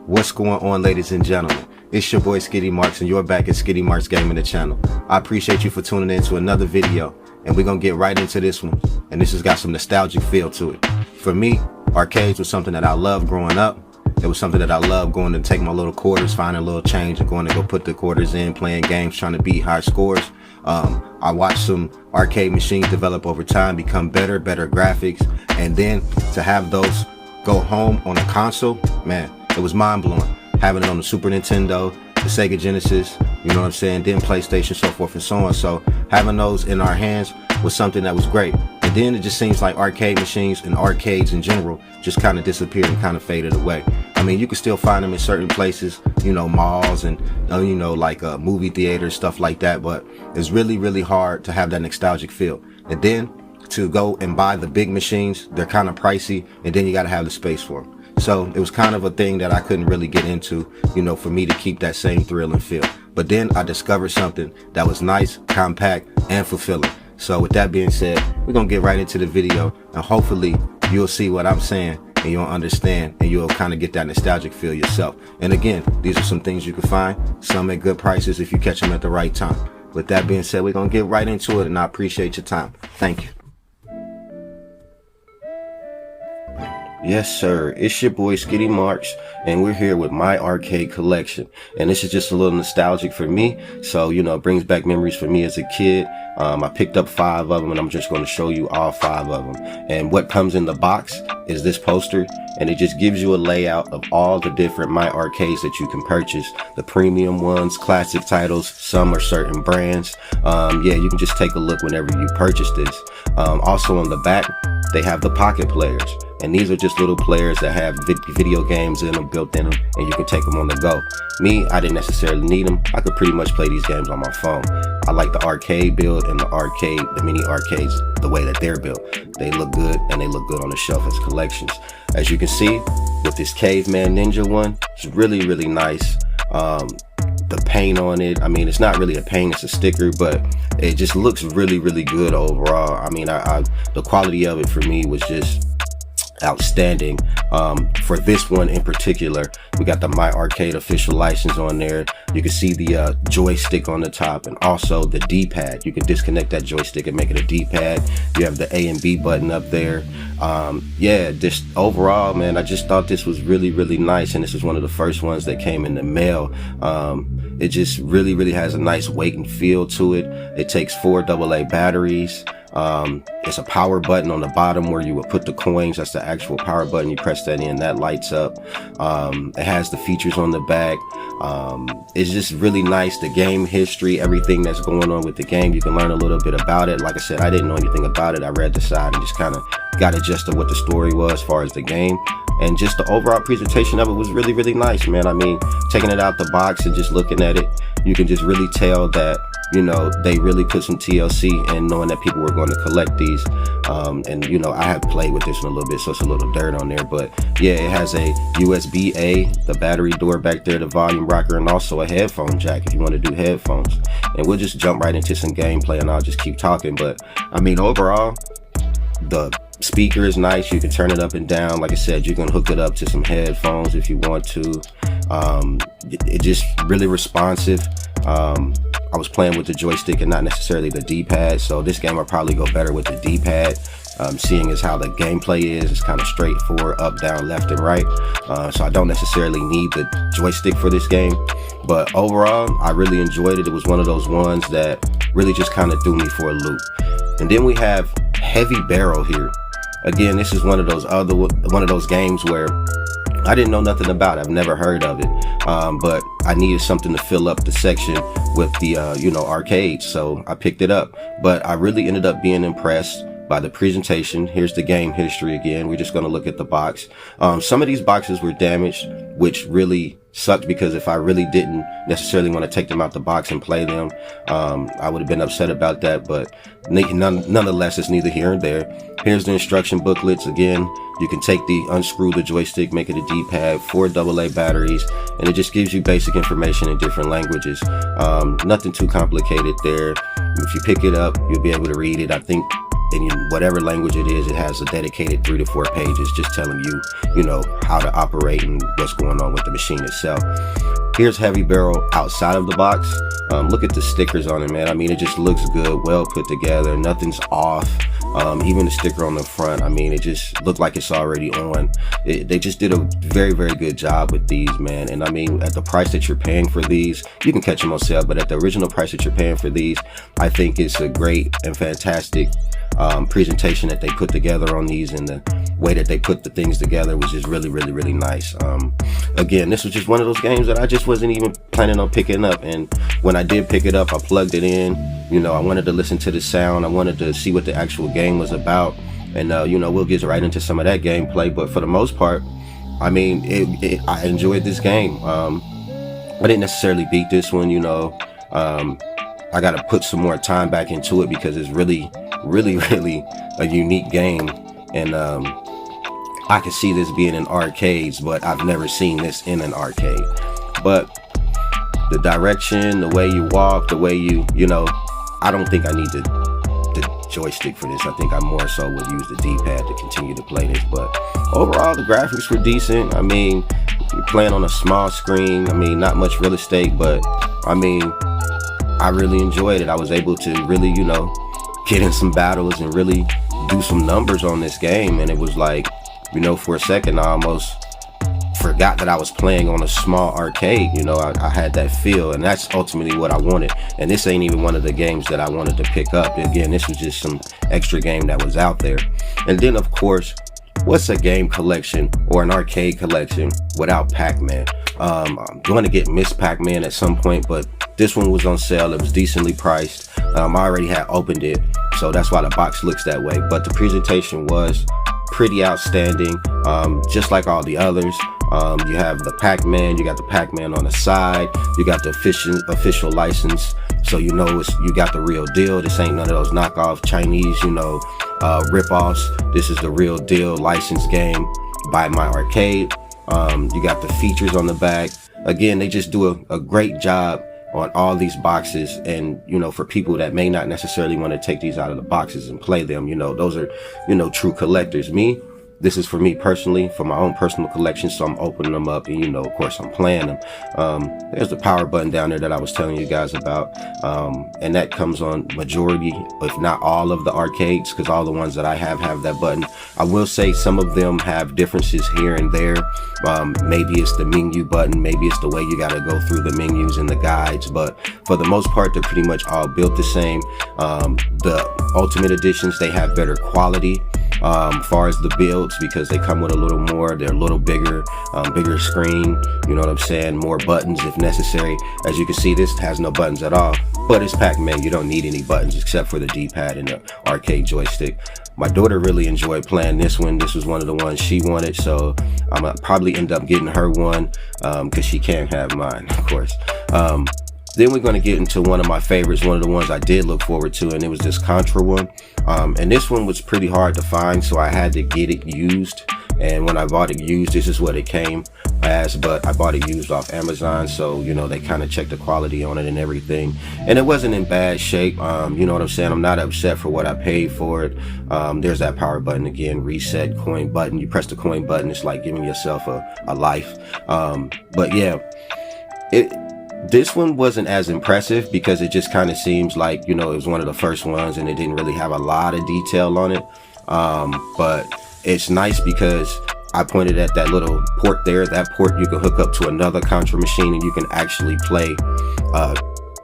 What's going on, ladies and gentlemen? It's your boy Skitty Marks, and you're back at Skitty Marks Gaming, the channel. I appreciate you for tuning in to another video, and we're gonna get right into this one. And this has got some nostalgic feel to it. For me, arcades was something that I loved growing up. It was something that I loved going to take my little quarters, finding a little change, and going to go put the quarters in, playing games, trying to beat high scores. I watched some arcade machines develop over time, become better graphics, and then to have those go home on a console, man, it was mind-blowing. Having it on the Super Nintendo, the Sega Genesis, you know what I'm saying, then PlayStation, so forth and so on. So having those in our hands was something that was great. And then it just seems like arcade machines and arcades in general just kind of disappeared and kind of faded away. I mean, you can still find them in certain places, you know, malls and, you know, like movie theaters, stuff like that. But it's really hard to have that nostalgic feel. And then to go and buy the big machines, they're kind of pricey, and then you got to have the space for them. So it was kind of a thing that I couldn't really get into, you know, for me to keep that same thrill and feel. But then I discovered something that was nice, compact, and fulfilling. So with that being said, we're going to get right into the video, and hopefully you'll see what I'm saying and you'll understand, and you'll kind of get that nostalgic feel yourself. And again, these are some things you can find, some at good prices if you catch them at the right time. With that being said, we're going to get right into it, and I appreciate your time. Thank you. Yes, sir. It's your boy Skitty Marks, and we're here with MyArcade collection. And this is just a little nostalgic for me. So, you know, it brings back memories for me as a kid. I picked up 5 of them, and I'm just going to show you all 5 of them. And what comes in the box is this poster, and it just gives you a layout of all the different MyArcades that you can purchase. The premium ones, classic titles, some are certain brands. Yeah, you can just take a look whenever you purchase this. Also on the back, they have the pocket players. And these are just little players that have video games in them, built in them, and you can take them on the go. Me, I didn't necessarily need them. I could pretty much play these games on my phone. I like the arcade build and the mini arcades, the way that they're built. They look good, and they look good on the shelf as collections. As you can see, with this Caveman Ninja one, it's really nice. The paint on it, I mean, it's not really a paint, it's a sticker, but it just looks really good overall. I mean, the quality of it for me was just outstanding. For this one in particular, we got the MyArcade official license on there. You can see the joystick on the top, and also the D-pad. You can disconnect that joystick and make it a D-pad. You have the A and B button up there. Yeah, just overall, man, I just thought this was really nice, and this is one of the first ones that came in the mail. It just really has a nice weight and feel to it. It takes 4 AA batteries. It's a power button on the bottom where you would put the coins. That's the actual power button. You press that in, that lights up. It has the features on the back. It's just really nice. The game history, everything that's going on with the game, you can learn a little bit about it. Like I said, I didn't know anything about it. I read the side and just kind of got a gist of what the story was as far as the game. And just the overall presentation of it was really nice, man. I mean, taking it out the box and just looking at it, you can just really tell that, you know, they really put some TLC in knowing that people were going to collect these. And, you know, I have played with this one a little bit, so it's a little dirt on there. But, yeah, it has a USB-A, the battery door back there, the volume rocker, and also a headphone jack if you want to do headphones. And we'll just jump right into some gameplay, and I'll just keep talking. But, I mean, overall, the speaker is nice. You can turn it up and down. Like I said, you can hook it up to some headphones if you want to. It just really responsive. I was playing with the joystick and not necessarily the D-pad, so this game will probably go better with the D-pad. Seeing as how the gameplay is, it's kind of straightforward, up, down, left, and right. So I don't necessarily need the joystick for this game. But overall, I really enjoyed it. It was one of those ones that really just kind of threw me for a loop. And then we have Heavy Barrel here. Again, this is one of those games where I didn't know nothing about it. I've never heard of it. But I needed something to fill up the section with the, you know, arcades. So I picked it up. But I really ended up being impressed by the presentation. Here's the game history again. We're just going to look at the box. Some of these boxes were damaged, which really sucked, because if I really didn't necessarily want to take them out the box and play them, I would have been upset about that. But nonetheless, it's neither here nor there. Here's the instruction booklets. Again, you can unscrew the joystick, make it a D-pad, 4 AA batteries, and it just gives you basic information in different languages. Nothing too complicated there. If you pick it up, you'll be able to read it. I think in whatever language it is, it has a dedicated 3 to 4 pages just telling you, you know, how to operate and what's going on with the machine itself. Here's Heavy Barrel outside of the box. Look at the stickers on it, man. I mean, it just looks good, well put together, nothing's off. Even the sticker on the front, I mean, it just looked like it's already on. They just did a very, very good job with these, man. And I mean, at the price that you're paying for these, you can catch them on sale, but at the original price that you're paying for these, I think it's a great and fantastic presentation that they put together on these, and the way that they put the things together was just really, really, really nice. Again, this was just one of those games that I just wasn't even planning on picking up, and when I did pick it up, I plugged it in. You know, I wanted to listen to the sound, I wanted to see what the actual game was about, and you know, we'll get right into some of that gameplay. But for the most part, I mean, I enjoyed this game. I didn't necessarily beat this one, you know. I got to put some more time back into it because it's really, really, really a unique game, and I could see this being in arcades, but I've never seen this in an arcade. But the direction, the way you walk, the way you know, I don't think I need the joystick for this. I think I more so would use the D-pad to continue to play this. But overall, the graphics were decent. I mean, you're playing on a small screen. I mean, not much real estate, but I mean, I really enjoyed it. I was able to really, you know, get in some battles and really do some numbers on this game. And it was like, you know, for a second, I almost forgot that I was playing on a small arcade. You know, I had that feel, and that's ultimately what I wanted. And this ain't even one of the games that I wanted to pick up. Again, this was just some extra game that was out there. And then, of course, what's a game collection or an arcade collection without Pac-Man? I'm going to get Miss Pac-Man at some point, but this one was on sale. It was decently priced. I already had opened it, so that's why the box looks that way. But the presentation was pretty outstanding, just like all the others. You have the Pac-Man, you got the Pac-Man on the side, you got the official license, so you know you got the real deal. This ain't none of those knockoff Chinese, you know, rip-offs. This is the real deal licensed game by MyArcade. You got the features on the back. Again, they just do a great job on all these boxes. And, you know, for people that may not necessarily want to take these out of the boxes and play them, you know, those are, you know, true collectors. This is for me personally, for my own personal collection, so I'm opening them up, and, you know, of course, I'm playing them. There's the power button down there that I was telling you guys about, and that comes on majority, if not all, of the arcades, because all the ones that I have that button. I will say some of them have differences here and there. Maybe it's the menu button, maybe it's the way you got to go through the menus and the guides, but for the most part, they're pretty much all built the same. The Ultimate Editions, they have better quality far as the builds, because they come with a little more, they're a little bigger, bigger screen, you know what I'm saying, more buttons if necessary. As you can see, this has no buttons at all, but it's Pac-Man. You don't need any buttons except for the D-pad and the arcade joystick. My daughter really enjoyed playing this one. This was one of the ones she wanted, so I'm gonna probably end up getting her one, because she can't have mine, of course. Then we're going to get into one of my favorites, one of the ones I did look forward to, and it was this Contra one. And this one was pretty hard to find, so I had to get it used. And when I bought it used, this is what it came as, but I bought it used off Amazon, so, you know, they kind of checked the quality on it and everything. And it wasn't in bad shape, you know what I'm saying? I'm not upset for what I paid for it. There's that power button again, reset coin button. You press the coin button, it's like giving yourself a life. But yeah, this one wasn't as impressive because it just kind of seems like, you know, it was one of the first ones and it didn't really have a lot of detail on it. But it's nice because I pointed at that little port there. That port you can hook up to another Contra machine and you can actually play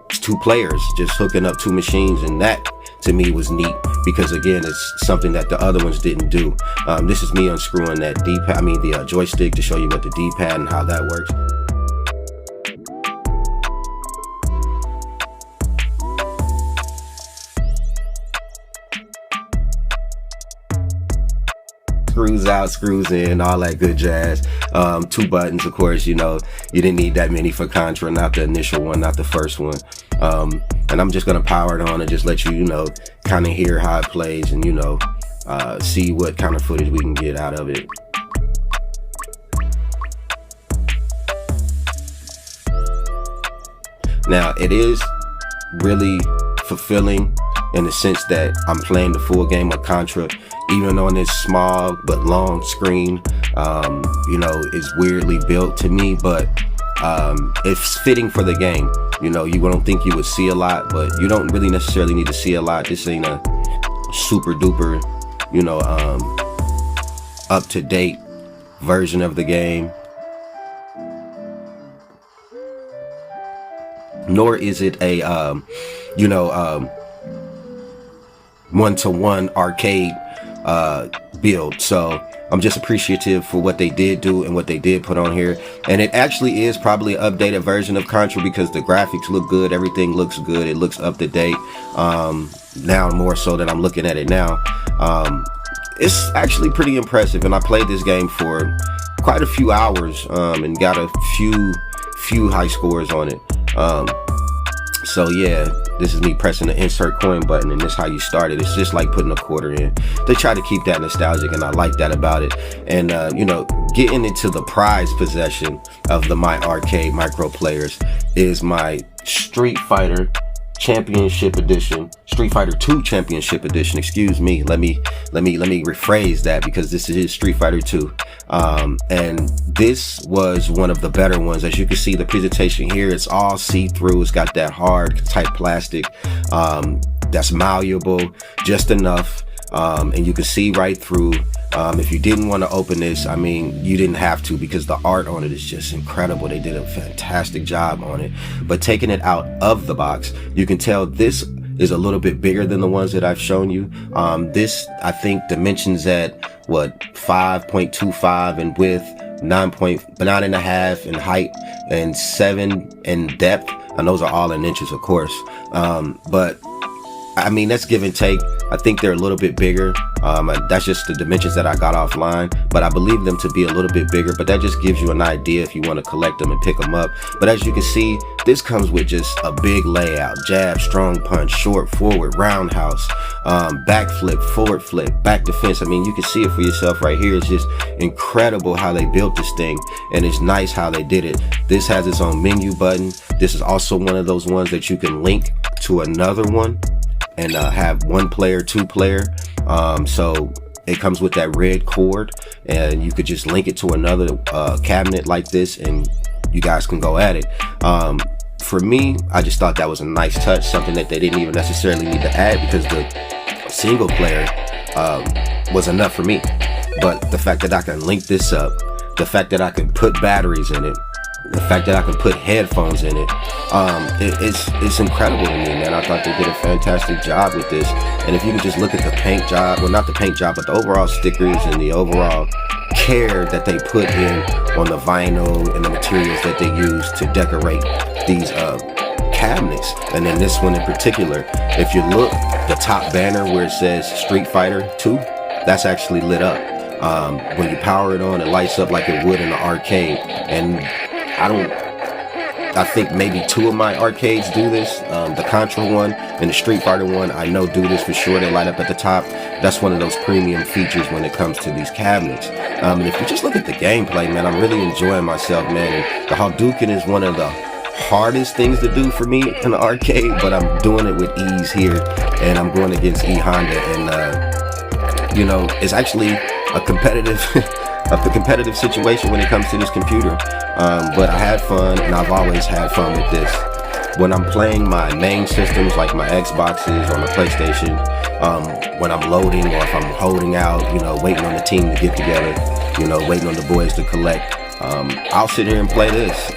2 players, just hooking up 2 machines. And that to me was neat because, again, it's something that the other ones didn't do. This is me unscrewing that the joystick to show you what the D-pad and how that works. Screws out, screws in, all that good jazz. 2 buttons, of course, you know, you didn't need that many for Contra, not the initial one, not the first one. And I'm just gonna power it on and just let you, you know, kind of hear how it plays and, you know, see what kind of footage we can get out of it. Now, it is really fulfilling in the sense that I'm playing the full game of Contra, even on this small but long screen. You know, it's weirdly built to me, but it's fitting for the game. You know, you don't think you would see a lot, but you don't really necessarily need to see a lot. This ain't a super duper, you know, up to date version of the game, nor is it a you know, one-to-one arcade build. So I'm just appreciative for what they did do and what they did put on here. And it actually is probably an updated version of Contra because the graphics look good, everything looks good, it looks up to date. Now more so that I'm looking at it now. It's actually pretty impressive, and I played this game for quite a few hours and got a few high scores on it. So yeah, this is me pressing the insert coin button, and this is how you start it. It's just like putting a quarter in. They try to keep that nostalgic, and I like that about it. And you know, getting into the prized possession of the MyArcade micro players is my Street Fighter Championship Edition, Street Fighter 2 Championship Edition, excuse me. Let me rephrase that, because this is Street Fighter 2. And this was one of the better ones. As you can see, the presentation here, it's all see-through. It's got that hard type plastic that's malleable just enough, and you can see right through. If you didn't want to open this, I mean, you didn't have to, because the art on it is just incredible. They did a fantastic job on it. But taking it out of the box, you can tell this is a little bit bigger than the ones that I've shown you. This, I think, dimensions at what, 5.25 in width, 9.5 in height, and 7 in depth. And those are all in inches, of course. But I mean, that's give and take. I think they're a little bit bigger. That's just the dimensions that I got offline, but I believe them to be a little bit bigger. But that just gives you an idea if you want to collect them and pick them up. But as you can see, this comes with just a big layout: jab, strong punch, short, forward, roundhouse, back flip, forward flip, back defense. I mean, you can see it for yourself right here. It's just incredible how they built this thing, and it's nice how they did it. This has its own menu button. This is also one of those ones that you can link to another one and have 1 player, 2 player. So it comes with that red cord, and you could just link it to another cabinet like this, and you guys can go at it. For me, I just thought that was a nice touch, something that they didn't even necessarily need to add, because the single player was enough for me. But the fact that I can link this up, the fact that I can put batteries in it, the fact that I can put headphones in it, it's incredible to me, man. I thought they did a fantastic job with this. And if you can just look at the paint job, well, not the paint job, but the overall stickers and the overall care that they put in on the vinyl and the materials that they use to decorate these cabinets. And then this one in particular, if you look, the top banner where it says Street Fighter 2, that's actually lit up. When you power it on, it lights up like it would in the arcade. And I think maybe 2 of my arcades do this. The Contra one and the Street Fighter one, I know, do this for sure. They light up at the top. That's one of those premium features when it comes to these cabinets. And if you just look at the gameplay, man, I'm really enjoying myself, man. And the Hadouken is one of the hardest things to do for me in the arcade, but I'm doing it with ease here. And I'm going against E Honda, and you know, it's actually a competitive situation when it comes to this computer. But I had fun, and I've always had fun with this. When I'm playing my main systems, like my Xboxes or my PlayStation, when I'm loading, or if I'm holding out, you know, waiting on the team to get together, you know, waiting on the boys to collect, I'll sit here and play this,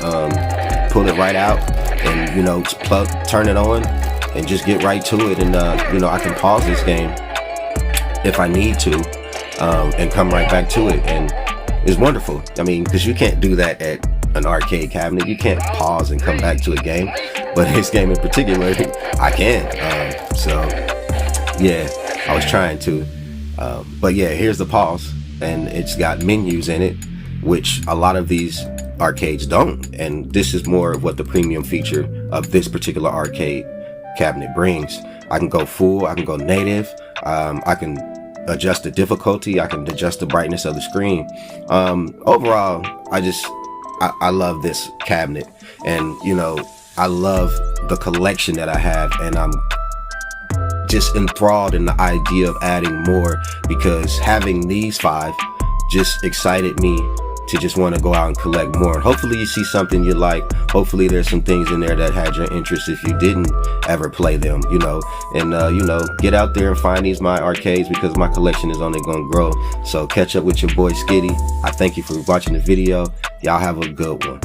pull it right out, and, you know, turn it on, and just get right to it. And, you know, I can pause this game if I need to, and come right back to it. And it's wonderful. I mean, because you can't do that at an arcade cabinet. You can't pause and come back to a game, but this game in particular, I can. So yeah, I was trying to, but yeah, here's the pause, and it's got menus in it, which a lot of these arcades don't. And this is more of what the premium feature of this particular arcade cabinet brings. I can go full, I can go native, I can adjust the difficulty, I can adjust the brightness of the screen. Overall, I love this cabinet, and you know, I love the collection that I have, and I'm just enthralled in the idea of adding more, because having these 5 just excited me to just want to go out and collect more. And hopefully you see something you like. Hopefully there's some things in there that had your interest if you didn't ever play them, you know. And you know, get out there and find these MyArcades, because my collection is only gonna grow. So catch up with your boy Skitty. I thank you for watching the video. Y'all have a good one.